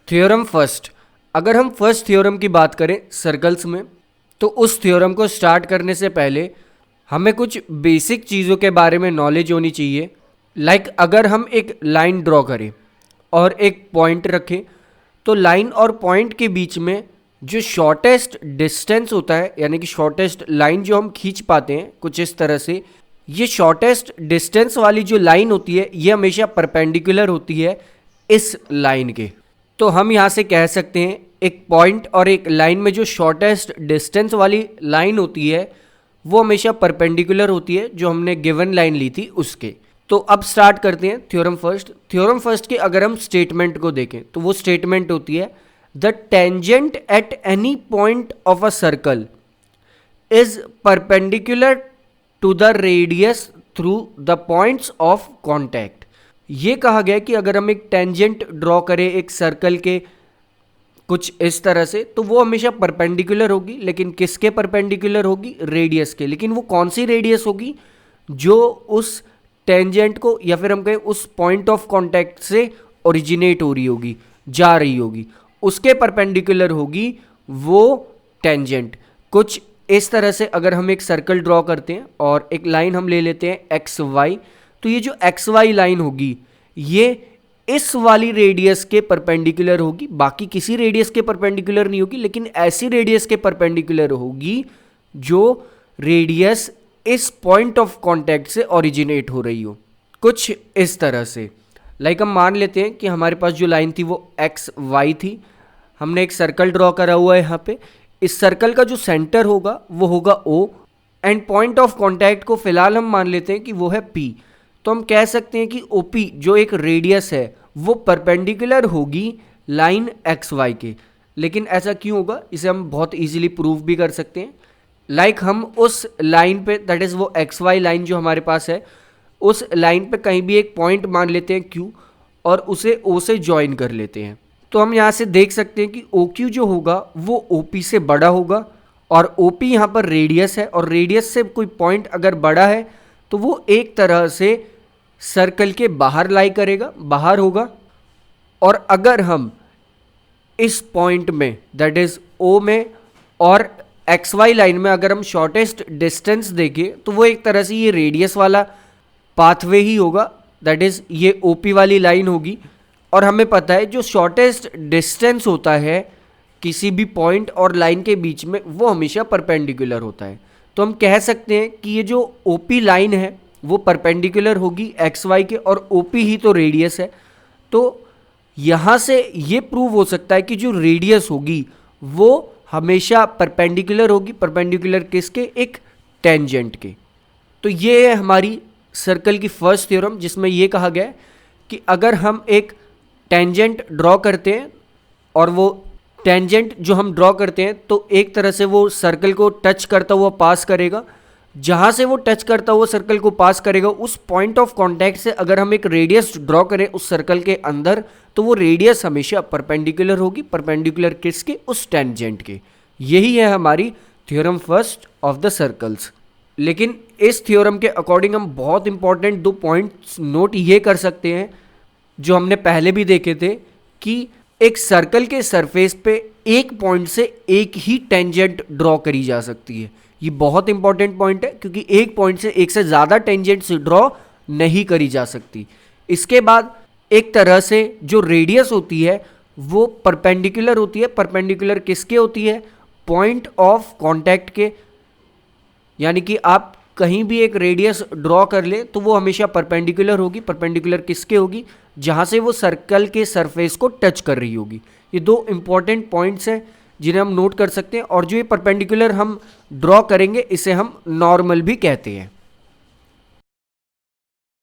Theorem first. अगर हम first theorem की बात करें सर्कल्स में, तो उस थ्योरम को स्टार्ट करने से पहले हमें कुछ बेसिक चीज़ों के बारे में नॉलेज होनी चाहिए। लाइक अगर हम एक लाइन ड्रॉ करें और एक पॉइंट रखें, तो लाइन और पॉइंट के बीच में जो शॉर्टेस्ट डिस्टेंस होता है, यानी कि शॉर्टेस्ट लाइन जो हम खींच पाते हैं कुछ इस तरह से, ये शॉर्टेस्ट डिस्टेंस वाली जो लाइन होती है ये हमेशा परपेंडिकुलर होती है इस लाइन के। तो हम यहाँ से कह सकते हैं एक पॉइंट और एक लाइन में जो शॉर्टेस्ट डिस्टेंस वाली लाइन होती है वो हमेशा परपेंडिकुलर होती है जो हमने गिवन लाइन ली थी उसके। तो अब स्टार्ट करते हैं थ्योरम फर्स्ट। थ्योरम फर्स्ट की अगर हम स्टेटमेंट को देखें तो वो स्टेटमेंट होती है the tangent at any point of a circle is perpendicular to the radius through the points of contact. ये कहा गया कि अगर हम एक टेंजेंट ड्रॉ करें एक सर्कल के कुछ इस तरह से, तो वो हमेशा परपेंडिकुलर होगी, लेकिन किसके परपेंडिकुलर होगी? रेडियस के। लेकिन वो कौन सी रेडियस होगी? जो उस टेंजेंट को या फिर हम कहें उस पॉइंट ऑफ कांटेक्ट से ओरिजिनेट हो रही होगी, जा रही होगी, उसके परपेंडिकुलर होगी वो टेंजेंट। कुछ इस तरह से अगर हम एक सर्कल ड्रॉ करते हैं और एक लाइन हम ले लेते हैं एक्स वाई, तो ये जो एक्स वाई लाइन होगी ये इस वाली रेडियस के परपेंडिकुलर होगी, बाकी किसी रेडियस के परपेंडिकुलर नहीं होगी, लेकिन ऐसी रेडियस के परपेंडिकुलर होगी जो रेडियस इस पॉइंट ऑफ कांटेक्ट से ओरिजिनेट हो रही हो, कुछ इस तरह से। लाइक हम मान लेते हैं कि हमारे पास जो लाइन थी वो एक्स वाई थी, हमने एक सर्कल ड्रॉ करा हुआ है यहाँ पे। इस सर्कल का जो सेंटर होगा वो होगा ओ, एंड पॉइंट ऑफ कांटेक्ट को फिलहाल हम मान लेते हैं कि वो है पी। तो हम कह सकते हैं कि ओपी जो एक रेडियस है वो परपेंडिकुलर होगी लाइन एक्स वाई के। लेकिन ऐसा क्यों होगा, इसे हम बहुत इजीली प्रूव भी कर सकते हैं। लाइक हम उस लाइन पे, दैट इज़ वो एक्स वाई लाइन जो हमारे पास है, उस लाइन पे कहीं भी एक पॉइंट मान लेते हैं क्यू और उसे ओ से ज्वाइन कर लेते हैं। तो हम यहाँ से देख सकते हैं कि ओ क्यू जो होगा वो ओ पी से बड़ा होगा, और ओ पी यहाँ पर रेडियस है, और रेडियस से कोई पॉइंट अगर बड़ा है तो वो एक तरह से सर्कल के बाहर लाई करेगा, बाहर होगा। और अगर हम इस पॉइंट में, दैट इज ओ में और एक्स वाई लाइन में अगर हम शॉर्टेस्ट डिस्टेंस देखें, तो वो एक तरह से ये रेडियस वाला पाथवे ही होगा, दैट इज ये ओपी वाली लाइन होगी। और हमें पता है जो शॉर्टेस्ट डिस्टेंस होता है किसी भी पॉइंट और लाइन के बीच में वो हमेशा परपेंडिकुलर होता है। तो हम कह सकते हैं कि ये जो ओपी लाइन है वो परपेंडिकुलर होगी एक्स वाई के, और ओपी ही तो रेडियस है। तो यहाँ से ये प्रूव हो सकता है कि जो रेडियस होगी वो हमेशा परपेंडिकुलर होगी। परपेंडिकुलर किसके? एक टेंजेंट के। तो ये है हमारी सर्कल की फर्स्ट थ्योरम, जिसमें ये कहा गया है कि अगर हम एक टेंजेंट ड्रॉ करते हैं और वो टेंजेंट जो हम ड्रॉ करते हैं तो एक तरह से वो सर्कल को टच करता हुआ पास करेगा, जहाँ से वो टच करता हुआ सर्कल को पास करेगा उस पॉइंट ऑफ कांटेक्ट से अगर हम एक रेडियस ड्रॉ करें उस सर्कल के अंदर, तो वो रेडियस हमेशा परपेंडिकुलर होगी। परपेंडिकुलर किसके? उस टेंजेंट के। यही है हमारी theorem first of the circles. लेकिन इस थ्योरम के अकॉर्डिंग हम बहुत इंपॉर्टेंट दो पॉइंट्स नोट ये कर सकते हैं जो हमने पहले भी देखे थे, कि एक सर्कल के सरफेस पे एक पॉइंट से एक ही टेंजेंट ड्रॉ करी जा सकती है। ये बहुत इंपॉर्टेंट पॉइंट है, क्योंकि एक पॉइंट से एक से ज़्यादा टेंजेंट्स ड्रॉ नहीं करी जा सकती। इसके बाद एक तरह से जो रेडियस होती है वो परपेंडिकुलर होती है। परपेंडिकुलर किसके होती है? पॉइंट ऑफ कांटेक्ट के। यानी कि आप कहीं भी एक रेडियस ड्रॉ कर ले तो वो हमेशा परपेंडिकुलर होगी। परपेंडिकुलर किसके होगी? जहाँ से वो सर्कल के सरफेस को टच कर रही होगी। ये दो इंपॉर्टेंट पॉइंट्स हैं जिन्हें हम नोट कर सकते हैं, और जो ये परपेंडिकुलर हम ड्रॉ करेंगे इसे हम नॉर्मल भी कहते हैं।